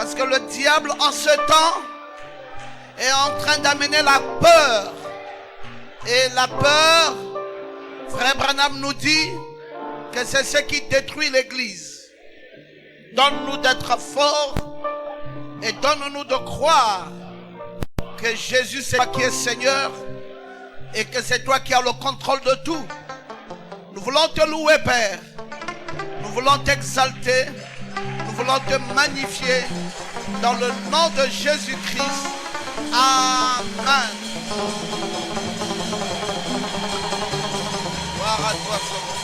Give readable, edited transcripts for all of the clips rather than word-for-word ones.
Parce que le diable en ce temps est en train d'amener la peur. Et la peur, Frère Branham nous dit que c'est ce qui détruit l'église. Donne-nous d'être forts et donne-nous de croire que Jésus c'est toi qui es Seigneur et que c'est toi qui as le contrôle de tout. Nous voulons te louer, Père. Nous voulons t'exalter. Nous voulons te magnifier dans le nom de Jésus-Christ. Amen. Gloire à toi, Seigneur.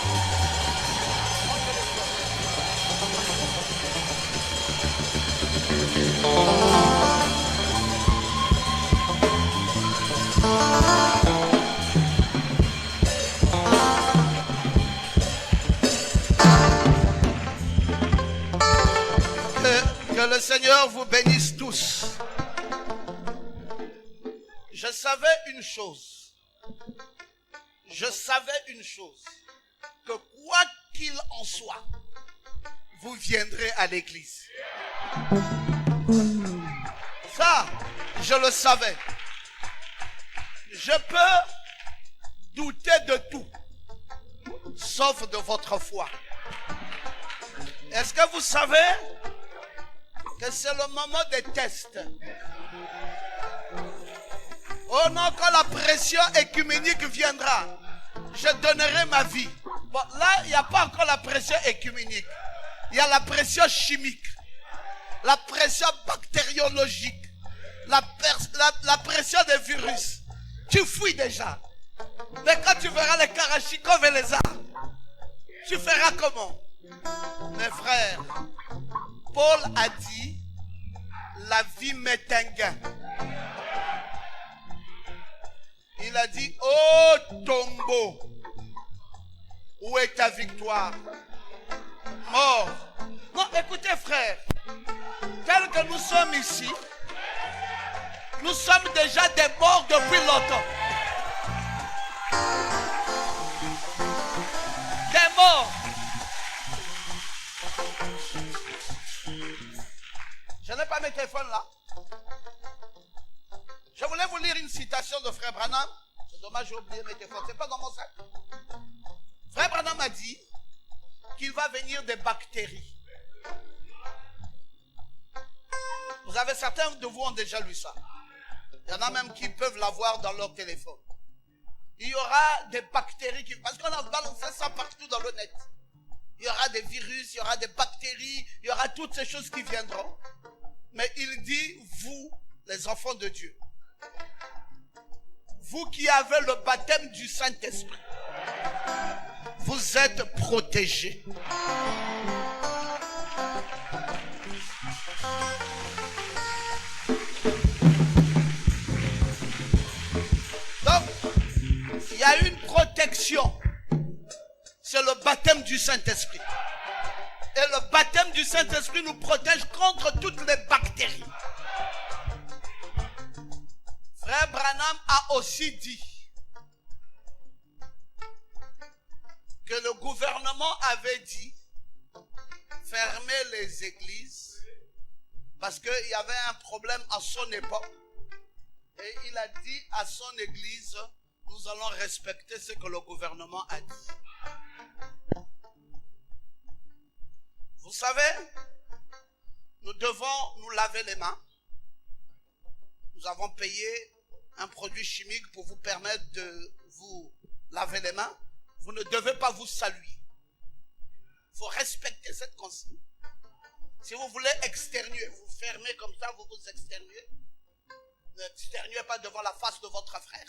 Que le Seigneur vous bénisse tous. Je savais une chose. Que quoi qu'il en soit, vous viendrez à l'église. Ça, je le savais. Je peux douter de tout, sauf de votre foi. Est-ce que vous savez que c'est le moment des tests? Oh non, quand la pression écuménique viendra, je donnerai ma vie. Bon, là, il n'y a pas encore la pression écuménique. Il y a la pression chimique, la pression bactériologique, la pression des virus. Tu fuis déjà. Mais quand tu verras les Karachikov et les arts, tu feras comment? Mes frères, Paul a dit, la vie m'est un gain. Il a dit, oh tombeau, où est ta victoire? Mort. Non, écoutez frère, tel que nous sommes ici, nous sommes déjà des morts depuis longtemps. Des morts. Je n'ai pas mes téléphones là. Je voulais vous lire une citation de Frère Branham. C'est dommage, j'ai oublié mes téléphones. C'est pas dans mon sac. Frère Branham a dit qu'il va venir des bactéries. Vous avez, certains de vous ont déjà lu ça. Il y en a même qui peuvent l'avoir dans leur téléphone. Il y aura des bactéries qui... Parce qu'on a balancé ça partout dans le net. Il y aura des virus, il y aura des bactéries, il y aura toutes ces choses qui viendront. Mais il dit, vous, les enfants de Dieu, vous qui avez le baptême du Saint-Esprit, vous êtes protégés. Donc, il y a une protection. C'est le baptême du Saint-Esprit. Et le baptême du Saint-Esprit nous protège contre toutes les bactéries. Frère Branham a aussi dit que le gouvernement avait dit fermer les églises parce qu'il y avait un problème à son époque. Et il a dit à son église, nous allons respecter ce que le gouvernement a dit. Vous savez, nous devons nous laver les mains. Nous avons payé un produit chimique pour vous permettre de vous laver les mains. Vous ne devez pas vous saluer. Il faut respecter cette consigne. Si vous voulez externuer, vous fermez comme ça, vous vous externuez. N'externuez pas devant la face de votre frère.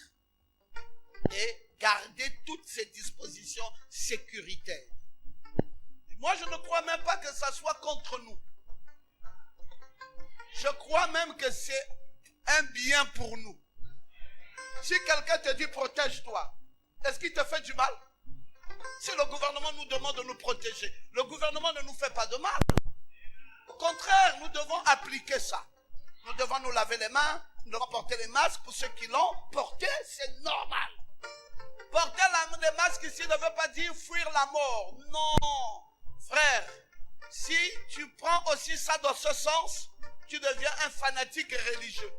Et gardez toutes ces dispositions sécuritaires. Moi, je ne crois même pas que ça soit contre nous. Je crois même que c'est un bien pour nous. Si quelqu'un te dit protège-toi, est-ce qu'il te fait du mal? Si le gouvernement nous demande de nous protéger, le gouvernement ne nous fait pas de mal. Au contraire, nous devons appliquer ça. Nous devons nous laver les mains, nous devons porter les masques. Pour ceux qui l'ont porté, c'est normal. Porter les masques ici ne veut pas dire fuir la mort. Non, frère, si tu prends aussi ça dans ce sens, tu deviens un fanatique religieux.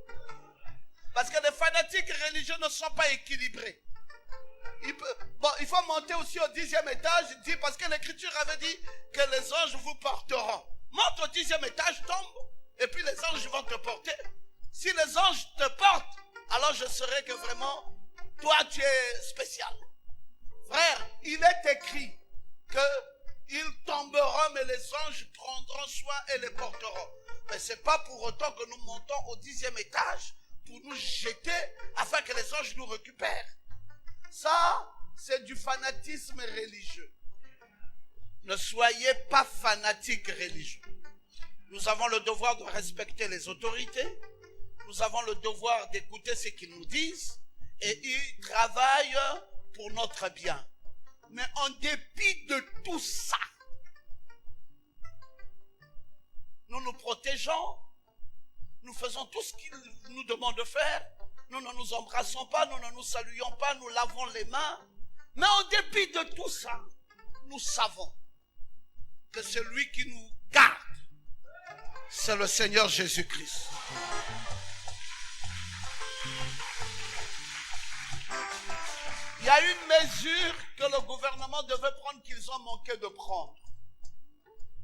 Parce que les fanatiques religieux ne sont pas équilibrés. Il faut monter aussi au 10e étage, parce que l'Écriture avait dit que les anges vous porteront. Monte au 10e étage, tombe, et puis les anges vont te porter. Si les anges te portent, alors je saurai que vraiment, toi tu es spécial. Frère, il est écrit qu'ils tomberont, mais les anges prendront soin et les porteront. Mais ce n'est pas pour autant que nous montons au 10e étage pour nous jeter afin que les anges nous récupèrent. Ça, c'est du fanatisme religieux. Ne soyez pas fanatiques religieux. Nous avons le devoir de respecter les autorités. Nous avons le devoir d'écouter ce qu'ils nous disent. Et ils travaillent pour notre bien. Mais en dépit de tout ça, nous nous protégeons. Nous faisons tout ce qu'ils nous demandent de faire. Nous ne nous embrassons pas, nous ne nous saluons pas, nous lavons les mains. Mais en dépit de tout ça, nous savons que celui qui nous garde, c'est le Seigneur Jésus-Christ. Il y a une mesure que le gouvernement devait prendre qu'ils ont manqué de prendre.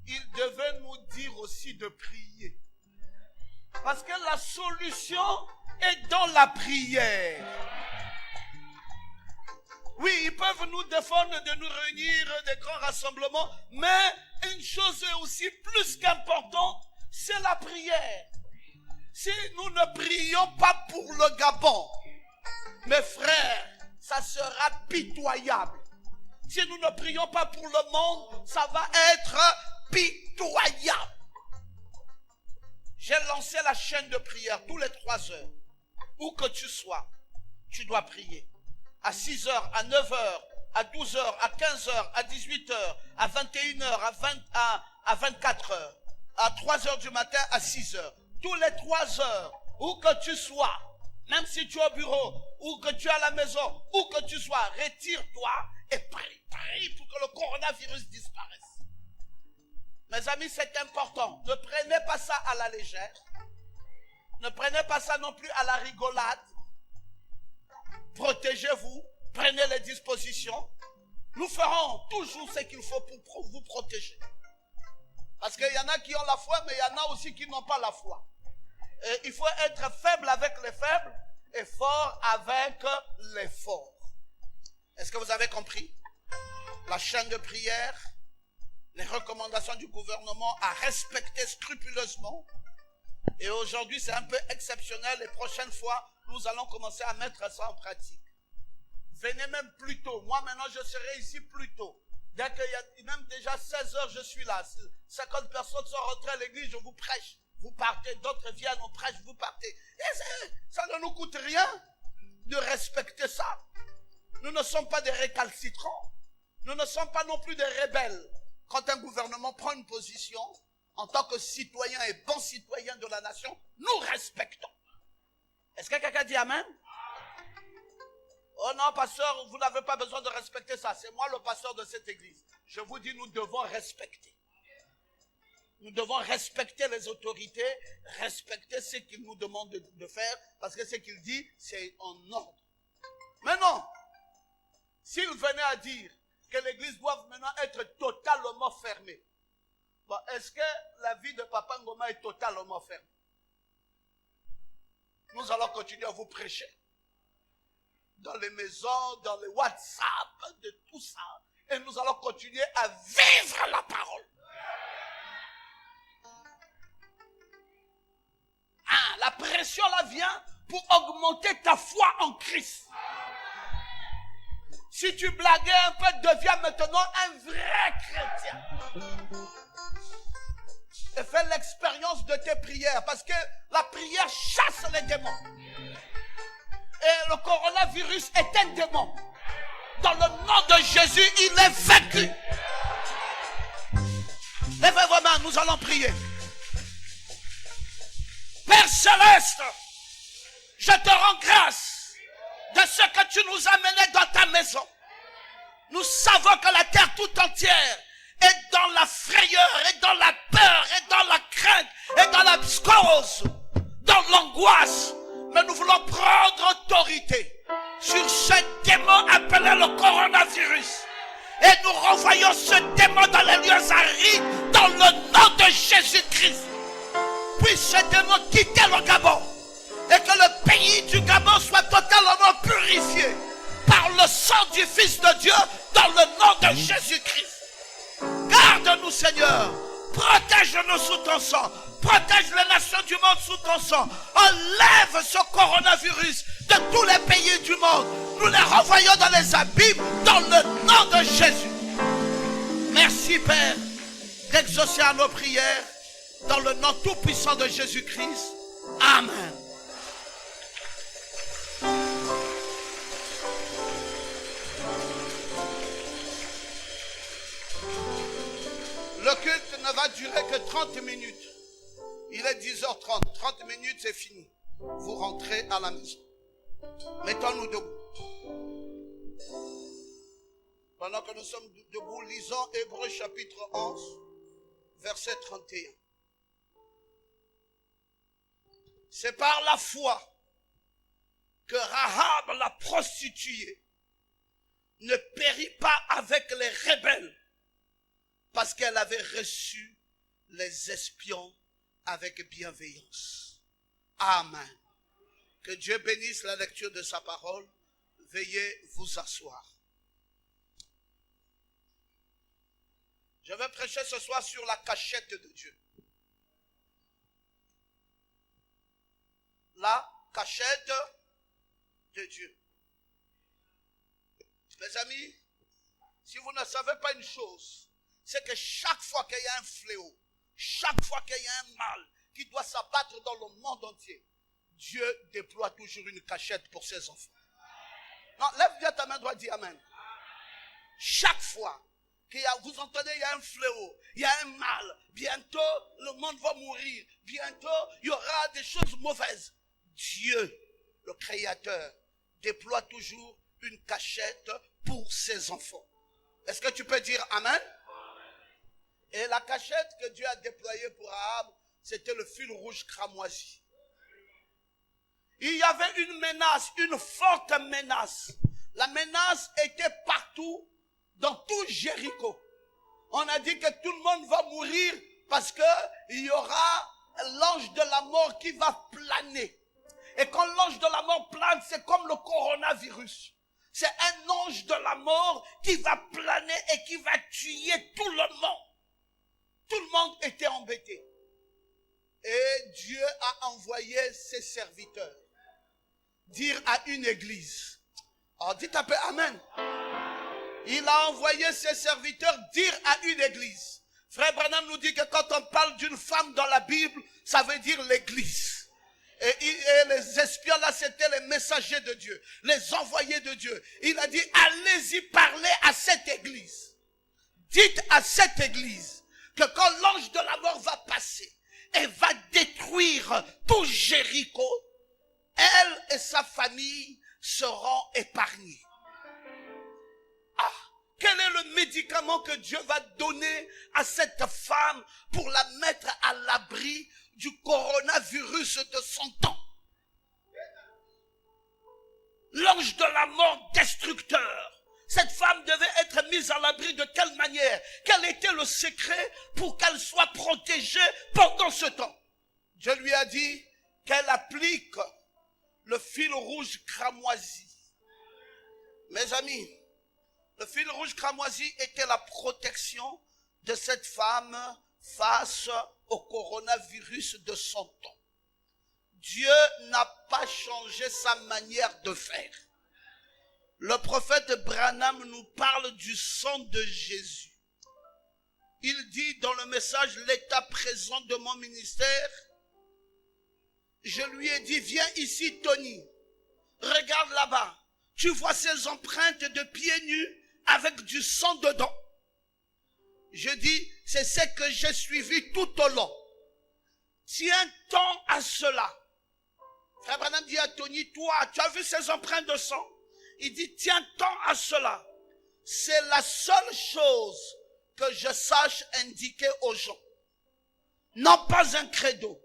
Il devait nous dire aussi de prier. Parce que la solution est dans la prière. Oui, ils peuvent nous défendre de nous réunir des grands rassemblements, mais une chose est aussi plus qu'importante, c'est la prière. Si nous ne prions pas pour le Gabon, mes frères, ça sera pitoyable. Si nous ne prions pas pour le monde, ça va être pitoyable. J'ai lancé la chaîne de prière tous les 3 heures. Où que tu sois, tu dois prier. À 6 heures, à 9 heures, à 12 heures, à 15 heures, à 18 heures, à 21 heures, à 24 heures, à 3 heures du matin, à 6 heures. Tous les 3 heures, où que tu sois, même si tu es au bureau, ou que tu es à la maison, où que tu sois, retire-toi et prie. Prie pour que le coronavirus disparaisse. Mes amis, c'est important. Ne prenez pas ça à la légère. Ne prenez pas ça non plus à la rigolade. Protégez-vous. Prenez les dispositions. Nous ferons toujours ce qu'il faut pour vous protéger. Parce qu'il y en a qui ont la foi, mais il y en a aussi qui n'ont pas la foi. Et il faut être faible avec les faibles et fort avec les forts. Est-ce que vous avez compris? La chaîne de prière, les recommandations du gouvernement à respecter scrupuleusement. Et aujourd'hui, c'est un peu exceptionnel. Les prochaines fois, nous allons commencer à mettre ça en pratique. Venez même plus tôt. Moi, maintenant, je serai ici plus tôt. Dès qu'il y a même déjà 16 heures, je suis là. 50 personnes sont rentrées à l'église, je vous prêche. Vous partez, d'autres viennent, on prêche, vous partez. Et ça ne nous coûte rien de respecter ça. Nous ne sommes pas des récalcitrants. Nous ne sommes pas non plus des rebelles. Quand un gouvernement prend une position, en tant que citoyen et bon citoyen de la nation, nous respectons. Est-ce que quelqu'un dit amen? Oh non, pasteur, vous n'avez pas besoin de respecter ça. C'est moi le pasteur de cette église. Je vous dis, nous devons respecter. Nous devons respecter les autorités, respecter ce qu'ils nous demandent de faire, parce que ce qu'ils disent, c'est en ordre. Mais non, s'ils venaient à dire que l'église doit maintenant être totalement fermée, bon, est-ce que la vie de Papa Ngoma est totalement fermée? Nous allons continuer à vous prêcher. Dans les maisons, dans les WhatsApp, de tout ça. Et nous allons continuer à vivre la parole. Ah, la pression là vient pour augmenter ta foi en Christ. Si tu blaguais un peu, deviens maintenant un vrai chrétien. Et fais l'expérience de tes prières, parce que la prière chasse les démons. Et le coronavirus est un démon. Dans le nom de Jésus, il est vaincu. Levez vos mains, nous allons prier. Père Céleste, je te rends grâce de ce que tu nous as menés dans ta maison. Nous savons que la terre tout entière et dans la frayeur, et dans la peur, et dans la crainte, et dans la psychose, dans l'angoisse. Mais nous voulons prendre autorité sur ce démon appelé le coronavirus. Et nous renvoyons ce démon dans les lieux arides, dans le nom de Jésus-Christ. Puisse ce démon quitter le Gabon. Et que le pays du Gabon soit totalement purifié par le sang du Fils de Dieu, dans le nom de Jésus-Christ. Garde-nous, Seigneur. Protège-nous sous ton sang. Protège les nations du monde sous ton sang. Enlève ce coronavirus de tous les pays du monde. Nous les renvoyons dans les abîmes, dans le nom de Jésus. Merci, Père, d'exaucer à nos prières, dans le nom tout-puissant de Jésus-Christ. Amen. Le culte ne va durer que 30 minutes. Il est 10h30. 30 minutes, c'est fini. Vous rentrez à la maison. Mettons-nous debout. Pendant que nous sommes debout, lisons Hébreux chapitre 11, verset 31. C'est par la foi que Rahab, la prostituée, ne périt pas avec les rebelles, parce qu'elle avait reçu les espions avec bienveillance. Amen. Que Dieu bénisse la lecture de sa parole. Veuillez vous asseoir. Je vais prêcher ce soir sur la cachette de Dieu. La cachette de Dieu. Mes amis, si vous ne savez pas une chose, c'est que chaque fois qu'il y a un fléau, chaque fois qu'il y a un mal qui doit s'abattre dans le monde entier, Dieu déploie toujours une cachette pour ses enfants. Non, lève bien ta main droite, dis Amen. Chaque fois qu'il y a, vous entendez, il y a un fléau, il y a un mal, bientôt le monde va mourir, bientôt il y aura des choses mauvaises. Dieu, le Créateur, déploie toujours une cachette pour ses enfants. Est-ce que tu peux dire Amen? Et la cachette que Dieu a déployée pour Rahab, c'était le fil rouge cramoisi. Il y avait une menace, une forte menace. La menace était partout, dans tout Jéricho. On a dit que tout le monde va mourir parce qu'il y aura l'ange de la mort qui va planer. Et quand l'ange de la mort plane, c'est comme le coronavirus. C'est un ange de la mort qui va planer et qui va tuer tout le monde. Tout le monde était embêté. Et Dieu a envoyé ses serviteurs dire à une église. Alors dites un peu Amen. Il a envoyé ses serviteurs dire à une église. Frère Branham nous dit que quand on parle d'une femme dans la Bible, ça veut dire l'église. Et les espions là, c'était les messagers de Dieu, les envoyés de Dieu. Il a dit, allez-y parler à cette église. Dites à cette église que quand l'ange de la mort va passer et va détruire tout Jéricho, elle et sa famille seront épargnés. Ah, quel est le médicament que Dieu va donner à cette femme pour la mettre à l'abri du coronavirus de son temps? L'ange de la mort destructeur. Cette femme devait être mise à l'abri de quelle manière? Quel était le secret pour qu'elle soit protégée pendant ce temps? Dieu lui a dit qu'elle applique le fil rouge cramoisi. Mes amis, le fil rouge cramoisi était la protection de cette femme face au coronavirus de son temps. Dieu n'a pas changé sa manière de faire. Le prophète Branham nous parle du sang de Jésus. Il dit dans le message, l'état présent de mon ministère, je lui ai dit, viens ici Tony, regarde là-bas, tu vois ces empreintes de pieds nus avec du sang dedans. Je dis, c'est ce que j'ai suivi tout au long. Tiens-t'en à cela. Frère Branham dit à Tony, toi, tu as vu ces empreintes de sang? Il dit, tiens-t'en à cela. C'est la seule chose que je sache indiquer aux gens. Non pas un credo,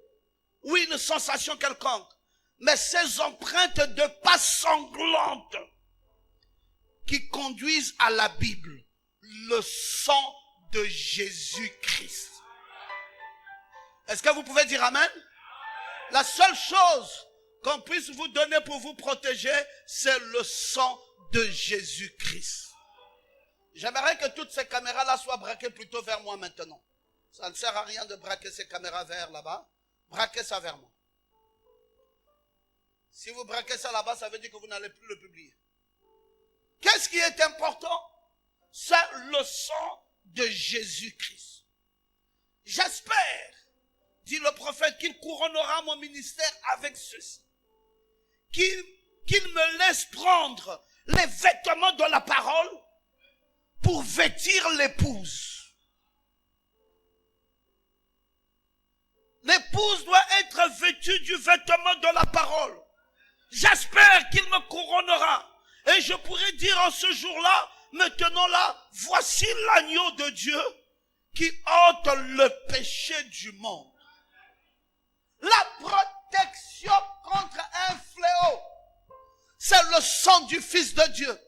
ou une sensation quelconque, mais ces empreintes de pas sanglantes qui conduisent à la Bible, le sang de Jésus-Christ. Est-ce que vous pouvez dire amen? La seule chose qu'on puisse vous donner pour vous protéger, c'est le sang de Jésus-Christ. J'aimerais que toutes ces caméras-là soient braquées plutôt vers moi maintenant. Ça ne sert à rien de braquer ces caméras vers là-bas. Braquez ça vers moi. Si vous braquez ça là-bas, ça veut dire que vous n'allez plus le publier. Qu'est-ce qui est important? C'est le sang de Jésus-Christ. J'espère, dit le prophète, qu'il couronnera mon ministère avec ceci. Qu'il me laisse prendre les vêtements de la parole pour vêtir l'épouse. L'épouse doit être vêtue du vêtement de la parole. J'espère qu'il me couronnera. Et je pourrais dire en ce jour-là, maintenant là, voici l'agneau de Dieu qui ôte le péché du monde. La protection contre un fléau, c'est le sang du Fils de Dieu.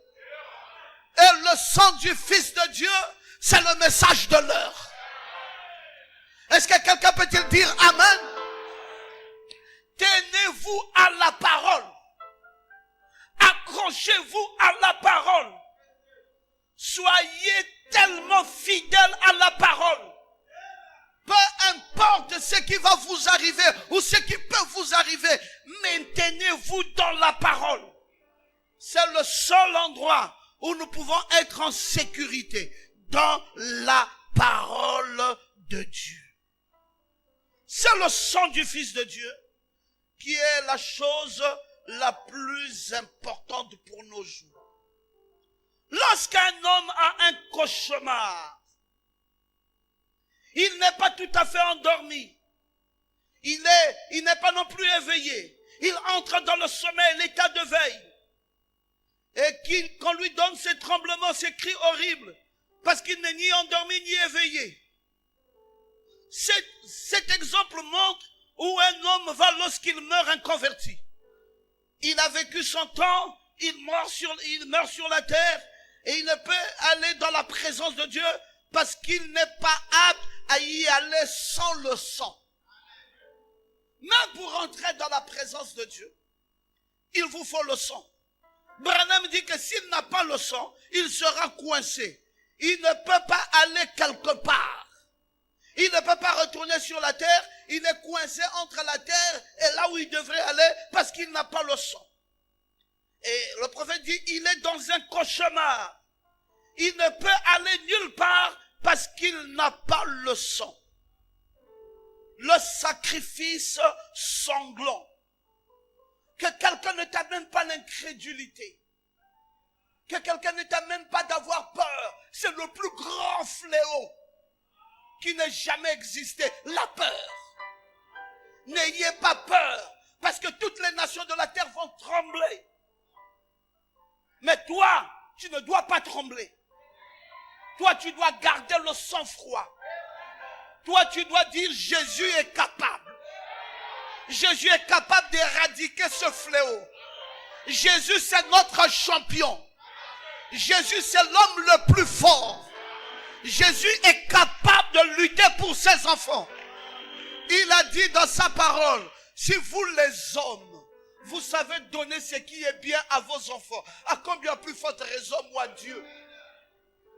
Et le sang du Fils de Dieu, c'est le message de l'heure. Est-ce que quelqu'un peut-il dire amen? Tenez-vous à la parole. Accrochez-vous à la parole. Soyez tellement fidèles à la parole. Peu importe ce qui va vous arriver ou ce qui peut vous arriver, maintenez-vous dans la parole. C'est le seul endroit où nous pouvons être en sécurité, dans la parole de Dieu. C'est le sang du Fils de Dieu qui est la chose la plus importante pour nos jours. Lorsqu'un homme a un cauchemar, il n'est pas tout à fait endormi. Il n'est pas non plus éveillé. Il entre dans le sommeil, l'état de veille. Et qu'on lui donne ces tremblements, ces cris horribles, parce qu'il n'est ni endormi ni éveillé. Cet exemple montre où un homme va lorsqu'il meurt inconverti. Il a vécu son temps, il meurt sur la terre, et il ne peut aller dans la présence de Dieu parce qu'il n'est pas apte à y aller sans le sang. Même pour entrer dans la présence de Dieu, il vous faut le sang. Branham dit que s'il n'a pas le sang, il sera coincé. Il ne peut pas aller quelque part. Il ne peut pas retourner sur la terre. Il est coincé entre la terre et là où il devrait aller parce qu'il n'a pas le sang. Et le prophète dit, il est dans un cauchemar. Il ne peut aller nulle part parce qu'il n'a pas le sang. Le sacrifice sanglant. Que quelqu'un ne t'amène pas l'incrédulité. Que quelqu'un ne t'amène pas d'avoir peur. C'est le plus grand fléau qui n'ait jamais existé. La peur. N'ayez pas peur. Parce que toutes les nations de la terre vont trembler. Mais toi, tu ne dois pas trembler. Toi, tu dois garder le sang-froid. Toi, tu dois dire Jésus est capable. Jésus est capable d'éradiquer ce fléau. Jésus, c'est notre champion. Jésus, c'est l'homme le plus fort. Jésus est capable de lutter pour ses enfants. Il a dit dans sa parole, si vous les hommes, vous savez donner ce qui est bien à vos enfants, à combien plus forte raison, moi Dieu?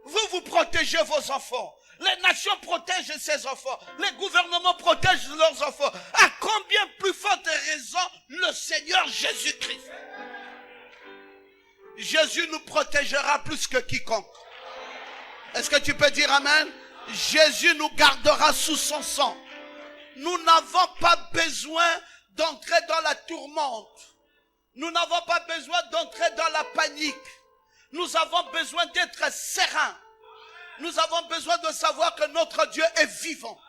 Vous protégez vos enfants. Les nations protègent ses enfants. Les gouvernements protègent leurs enfants. À combien plus forte raison le Seigneur Jésus-Christ? Jésus nous protégera plus que quiconque. Est-ce que tu peux dire amen? Jésus nous gardera sous son sang. Nous n'avons pas besoin d'entrer dans la tourmente. Nous n'avons pas besoin d'entrer dans la panique. Nous avons besoin d'être sereins. Nous avons besoin de savoir que notre Dieu est vivant.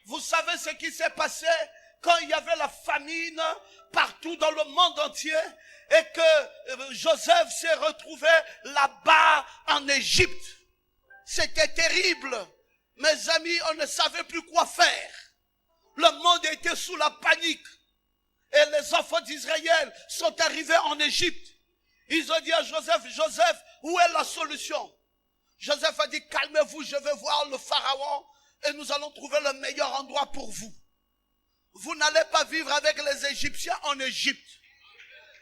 Vous savez ce qui s'est passé quand il y avait la famine partout dans le monde entier et que Joseph s'est retrouvé là-bas en Égypte. C'était terrible. Mes amis, on ne savait plus quoi faire. Le monde était sous la panique. Et les enfants d'Israël sont arrivés en Égypte. Ils ont dit à Joseph, Joseph, où est la solution? Joseph a dit, calmez-vous, je vais voir le Pharaon et nous allons trouver le meilleur endroit pour vous. Vous n'allez pas vivre avec les Égyptiens en Égypte.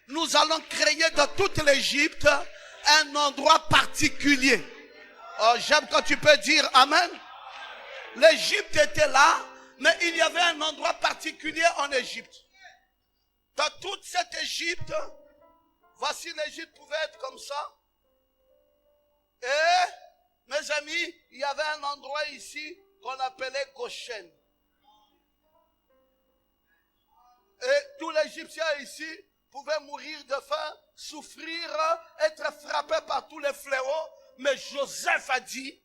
Nous allons créer dans toute l'Égypte un endroit particulier. Oh, j'aime quand tu peux dire Amen. L'Égypte était là, mais il y avait un endroit particulier en Égypte. Dans toute cette Égypte, voici l'Égypte pouvait être comme ça. Et, mes amis, il y avait un endroit ici qu'on appelait Goshen. Et tous les Égyptiens ici pouvaient mourir de faim, souffrir, être frappés par tous les fléaux. Mais Joseph a dit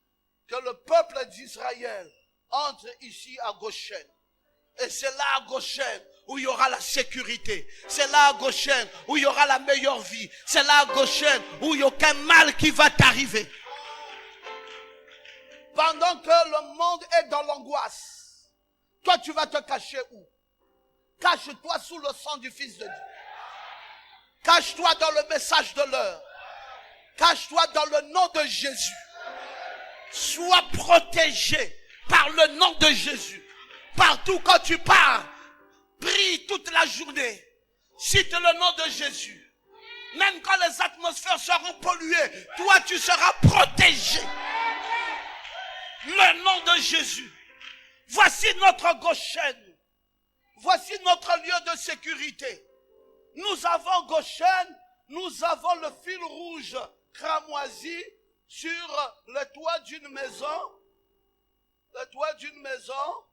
que le peuple d'Israël entre ici à Goshen. Et c'est là à Goshen où il y aura la sécurité. C'est là à Goshen où il y aura la meilleure vie. C'est là à Goshen où il n'y a aucun mal qui va t'arriver. Pendant que le monde est dans l'angoisse, toi tu vas te cacher où? Cache-toi sous le sang du Fils de Dieu. Cache-toi dans le message de l'heure. Cache-toi dans le nom de Jésus. Sois protégé par le nom de Jésus. Partout quand tu pars, prie toute la journée. Cite le nom de Jésus. Même quand les atmosphères seront polluées, toi tu seras protégé. Le nom de Jésus. Voici notre Goshen. Voici notre lieu de sécurité. Nous avons Goshen, nous avons le fil rouge cramoisi sur le toit d'une maison. Le toit d'une maison.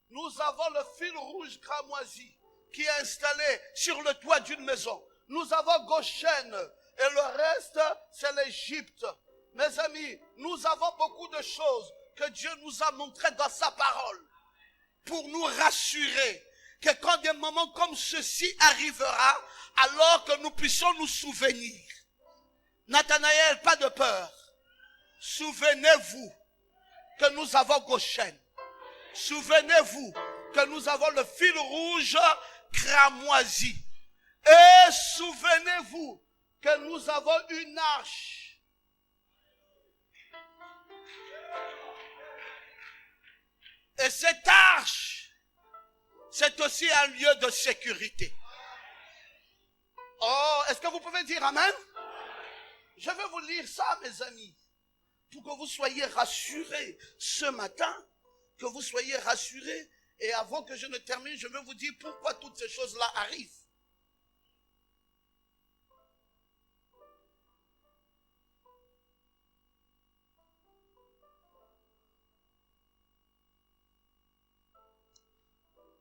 Nous avons le fil rouge cramoisi qui est installé sur le toit d'une maison. Nous avons Goshen et le reste c'est l'Égypte. Mes amis, nous avons beaucoup de choses que Dieu nous a montrées dans sa parole pour nous rassurer que quand des moments comme ceci arrivera, alors que nous puissions nous souvenir. Nathanaël, pas de peur. Souvenez-vous que nous avons Goshen. Souvenez-vous que nous avons le fil rouge cramoisi. Et souvenez-vous que nous avons une arche. Et cette arche, c'est aussi un lieu de sécurité. Oh, est-ce que vous pouvez dire Amen? Je vais vous lire ça, mes amis, pour que vous soyez rassurés ce matin, que vous soyez rassurés. Et avant que je ne termine, je vais vous dire pourquoi toutes ces choses-là arrivent.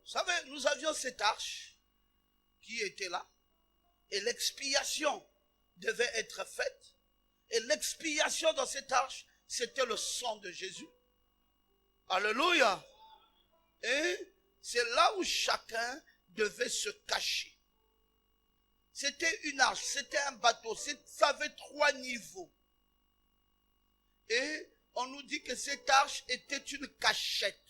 Vous savez, nous avions cette arche qui était là. Et l'expiation devait être faite. Et l'expiation dans cette arche, c'était le sang de Jésus. Alléluia. Et c'est là où chacun devait se cacher. C'était une arche, c'était un bateau, ça avait 3 niveaux. Et on nous dit que cette arche était une cachette.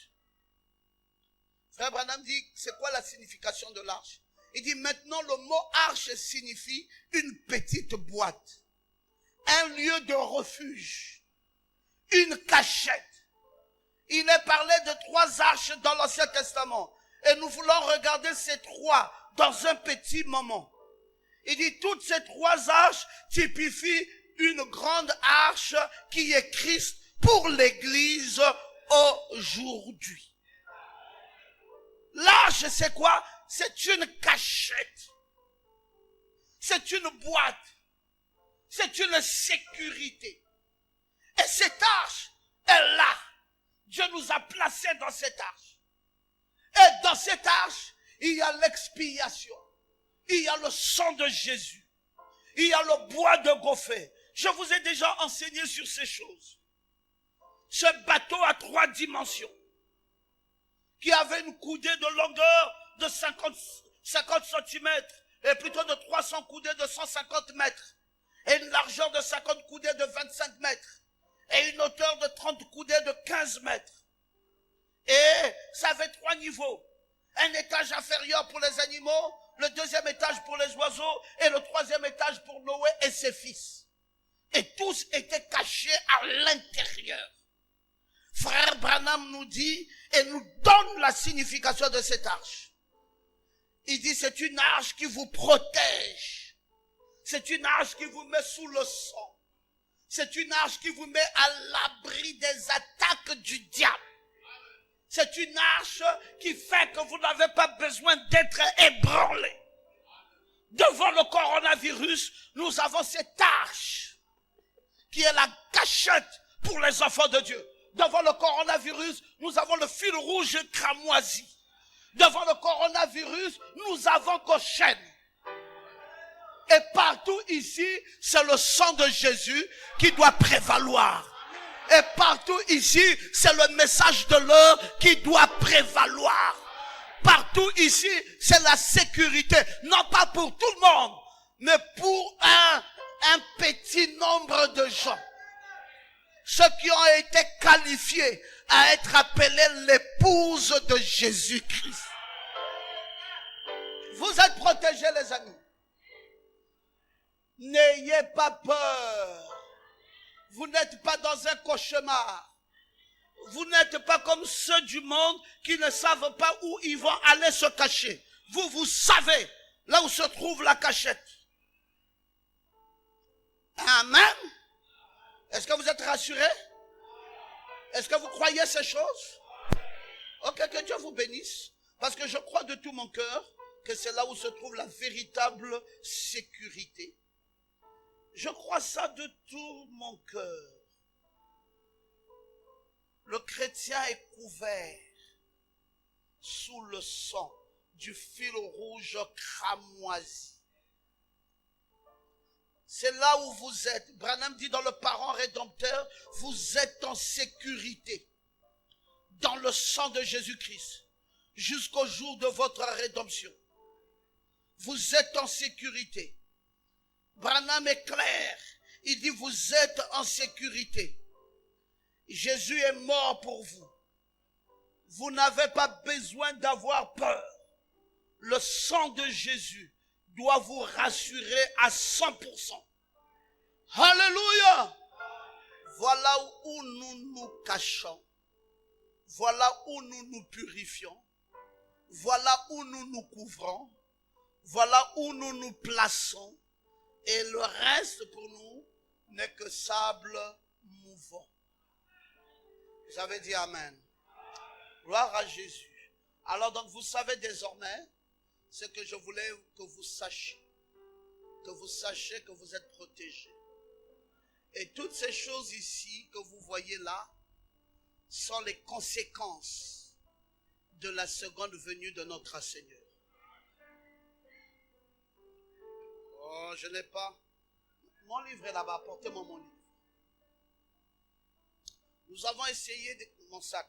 Frère Branham dit, c'est quoi la signification de l'arche? Il dit, maintenant le mot arche signifie une petite boîte, un lieu de refuge, une cachette. Il est parlé de 3 arches dans l'Ancien Testament. Et nous voulons regarder ces 3 dans un petit moment. Il dit, toutes ces 3 arches typifient une grande arche qui est Christ pour l'Église aujourd'hui. L'arche, c'est quoi? C'est une cachette. C'est une boîte. C'est une sécurité. Et cette arche est là. Dieu nous a placés dans cette arche. Et dans cette arche, il y a l'expiation. Il y a le sang de Jésus. Il y a le bois de Gophé. Je vous ai déjà enseigné sur ces choses. Ce bateau à 3 dimensions, qui avait une coudée de longueur de 50 cm, et plutôt de 300 coudées de 150 mètres, et une largeur de 50 coudées de 25 mètres, et une hauteur de 30 coudées de 15 mètres. Et ça avait 3 niveaux. Un étage inférieur pour les animaux, le deuxième étage pour les oiseaux et le troisième étage pour Noé et ses fils. Et tous étaient cachés à l'intérieur. Frère Branham nous dit et nous donne la signification de cette arche. Il dit c'est une arche qui vous protège. C'est une arche qui vous met sous le sang. C'est une arche qui vous met à l'abri des attaques du diable. C'est une arche qui fait que vous n'avez pas besoin d'être ébranlé. Devant le coronavirus, nous avons cette arche qui est la cachette pour les enfants de Dieu. Devant le coronavirus, nous avons le fil rouge cramoisi. Devant le coronavirus, nous avons Goshen. Et partout ici, c'est le sang de Jésus qui doit prévaloir. Et partout ici, c'est le message de l'heure qui doit prévaloir. Partout ici, c'est la sécurité. Non pas pour tout le monde, mais pour un petit nombre de gens. Ceux qui ont été qualifiés à être appelés l'épouse de Jésus-Christ. Vous êtes protégés, les amis. N'ayez pas peur. Vous n'êtes pas dans un cauchemar. Vous n'êtes pas comme ceux du monde qui ne savent pas où ils vont aller se cacher. Vous, vous savez là où se trouve la cachette. Amen. Est-ce que vous êtes rassurés? Est-ce que vous croyez ces choses? Ok, que Dieu vous bénisse. Parce que je crois de tout mon cœur que c'est là où se trouve la véritable sécurité. Je crois ça de tout mon cœur. Le chrétien est couvert sous le sang du fil rouge cramoisi. C'est là où vous êtes. Branham dit dans le parent rédempteur, vous êtes en sécurité dans le sang de Jésus-Christ jusqu'au jour de votre rédemption. Vous êtes en sécurité. Branham est clair. Il dit vous êtes en sécurité. Jésus est mort pour vous. Vous n'avez pas besoin d'avoir peur. Le sang de Jésus doit vous rassurer à 100%. Alléluia! Voilà où nous nous cachons. Voilà où nous nous purifions. Voilà où nous nous couvrons. Voilà où nous nous plaçons. Et le reste pour nous n'est que sable mouvant. Vous avez dit Amen. Gloire à Jésus. Alors donc vous savez désormais ce que je voulais que vous sachiez. Que vous sachiez que vous êtes protégés. Et toutes ces choses ici que vous voyez là sont les conséquences de la seconde venue de notre Seigneur. Oh, je n'ai pas. Mon livre est là-bas, apportez-moi mon livre. Nous avons essayé de... Mon sac.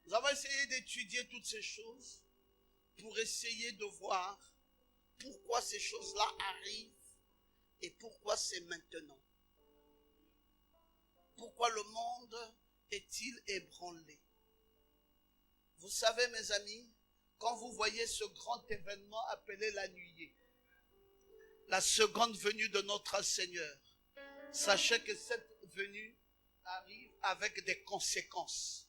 Nous avons essayé d'étudier toutes ces choses pour essayer de voir pourquoi ces choses-là arrivent et pourquoi c'est maintenant. Pourquoi le monde est-il ébranlé? Vous savez, mes amis, quand vous voyez ce grand événement appelé la nuée, la seconde venue de notre Seigneur, sachez que cette venue arrive avec des conséquences.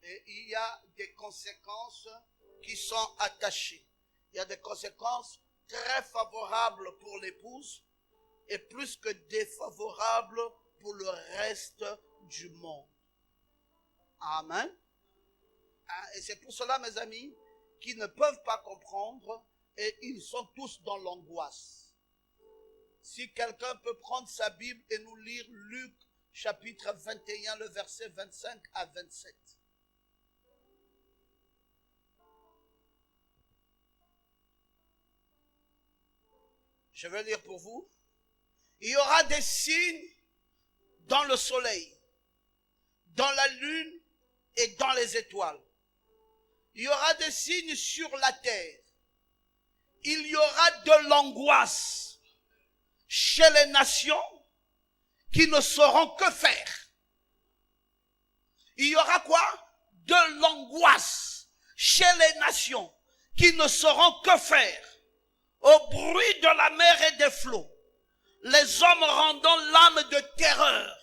Et il y a des conséquences qui sont attachées. Il y a des conséquences très favorables pour l'épouse et plus que défavorables pour le reste du monde. Amen. Et c'est pour cela, mes amis, qu'ils ne peuvent pas comprendre et ils sont tous dans l'angoisse. Si quelqu'un peut prendre sa Bible et nous lire Luc chapitre 21, le verset 25 à 27. Je vais lire pour vous. Il y aura des signes dans le soleil, dans la lune et dans les étoiles. Il y aura des signes sur la terre. Il y aura de l'angoisse chez les nations qui ne sauront que faire. Il y aura quoi? De l'angoisse chez les nations qui ne sauront que faire. Au bruit de la mer et des flots, les hommes rendant l'âme de terreur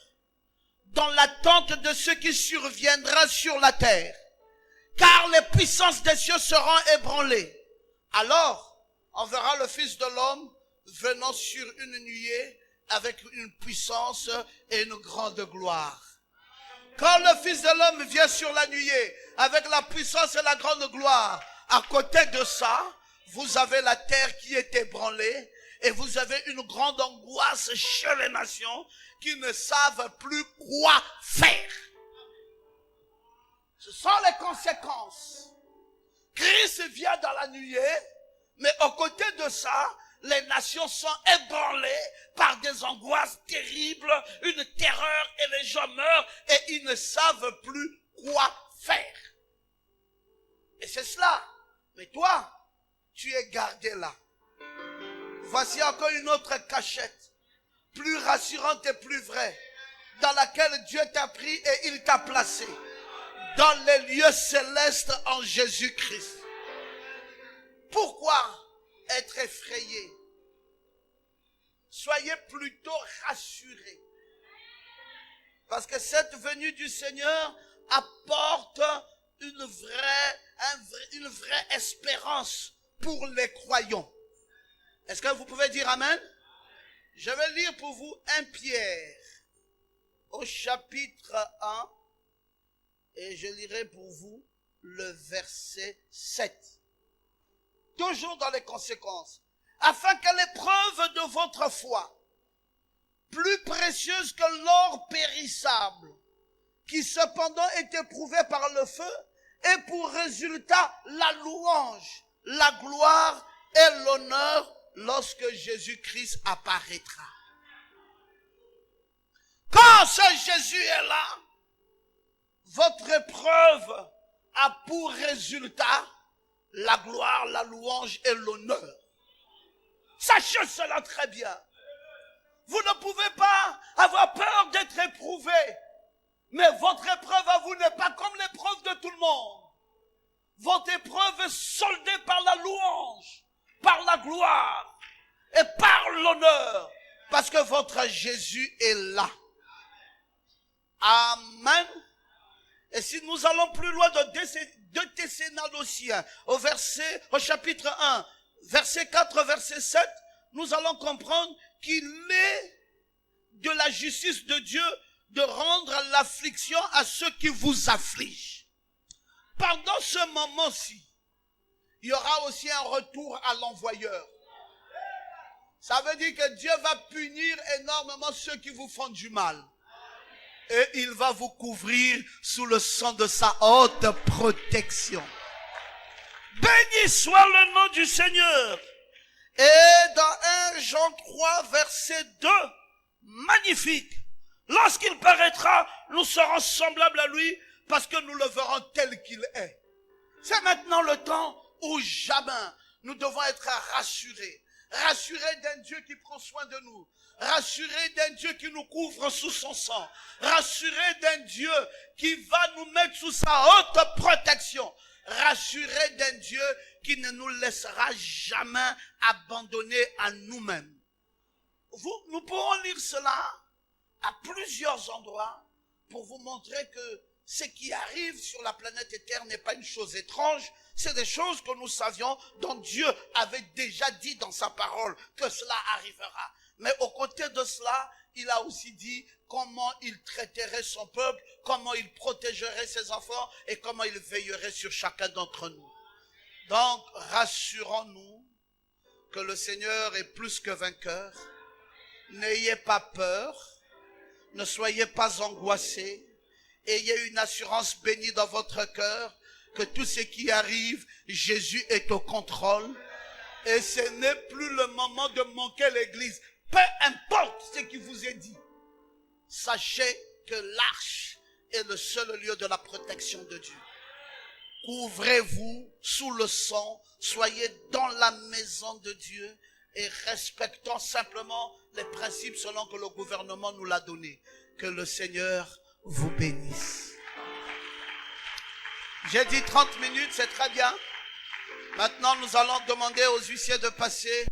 dans l'attente de ce qui surviendra sur la terre, car les puissances des cieux seront ébranlées. Alors, on verra le Fils de l'homme venant sur une nuée avec une puissance et une grande gloire. Quand le Fils de l'homme vient sur la nuée avec la puissance et la grande gloire, à côté de ça, vous avez la terre qui est ébranlée et vous avez une grande angoisse chez les nations qui ne savent plus quoi faire. Ce sont les conséquences. Christ vient dans la nuée, mais aux côtés de ça, les nations sont ébranlées par des angoisses terribles, une terreur et les gens meurent et ils ne savent plus quoi faire. Et c'est cela. Mais toi, tu es gardé là. Voici encore une autre cachette, plus rassurante et plus vraie, dans laquelle Dieu t'a pris et il t'a placé, dans les lieux célestes en Jésus-Christ. Pourquoi être effrayé? Soyez plutôt rassurés. Parce que cette venue du Seigneur apporte une vraie espérance pour les croyants. Est-ce que vous pouvez dire Amen? Je vais lire pour vous 1 Pierre au chapitre 1 et je lirai pour vous le verset 7. Toujours dans les conséquences. Afin que l'épreuve de votre foi, plus précieuse que l'or périssable, qui cependant est éprouvé par le feu, ait pour résultat la louange, la gloire et l'honneur lorsque Jésus-Christ apparaîtra. Quand ce Jésus est là, votre épreuve a pour résultat la gloire, la louange et l'honneur. Sachez cela très bien. Vous ne pouvez pas avoir peur d'être éprouvé. Mais votre épreuve à vous n'est pas comme l'épreuve de tout le monde. Votre épreuve est soldée par la louange, par la gloire et par l'honneur. Parce que votre Jésus est là. Amen. Et si nous allons plus loin de Thessaloniciens, au chapitre 1, verset 4, verset 7, nous allons comprendre qu'il est de la justice de Dieu de rendre l'affliction à ceux qui vous affligent. Pendant ce moment-ci, il y aura aussi un retour à l'envoyeur. Ça veut dire que Dieu va punir énormément ceux qui vous font du mal. Et il va vous couvrir sous le sang de sa haute protection. Béni soit le nom du Seigneur. Et dans 1 Jean 3, verset 2, magnifique. Lorsqu'il paraîtra, nous serons semblables à lui parce que nous le verrons tel qu'il est. C'est maintenant le temps où jamais nous devons être rassurés. Rassurés d'un Dieu qui prend soin de nous. Rassurés d'un Dieu qui nous couvre sous son sang. Rassurés d'un Dieu qui va nous mettre sous sa haute protection. Rassurés d'un Dieu qui ne nous laissera jamais abandonner à nous-mêmes. Nous pourrons lire cela à plusieurs endroits pour vous montrer que ce qui arrive sur la planète Terre n'est pas une chose étrange, c'est des choses que nous savions, dont Dieu avait déjà dit dans sa parole que cela arrivera. Mais aux côtés de cela, il a aussi dit comment il traiterait son peuple, comment il protégerait ses enfants et comment il veillerait sur chacun d'entre nous. Donc, rassurons-nous que le Seigneur est plus que vainqueur. N'ayez pas peur, ne soyez pas angoissés, ayez une assurance bénie dans votre cœur que tout ce qui arrive, Jésus est au contrôle et ce n'est plus le moment de manquer l'église. Peu importe ce qui vous est dit, sachez que l'arche est le seul lieu de la protection de Dieu. Couvrez-vous sous le sang, soyez dans la maison de Dieu et respectons simplement les principes selon que le gouvernement nous l'a donné. Que le Seigneur vous bénisse. J'ai dit 30 minutes, c'est très bien. Maintenant, nous allons demander aux huissiers de passer.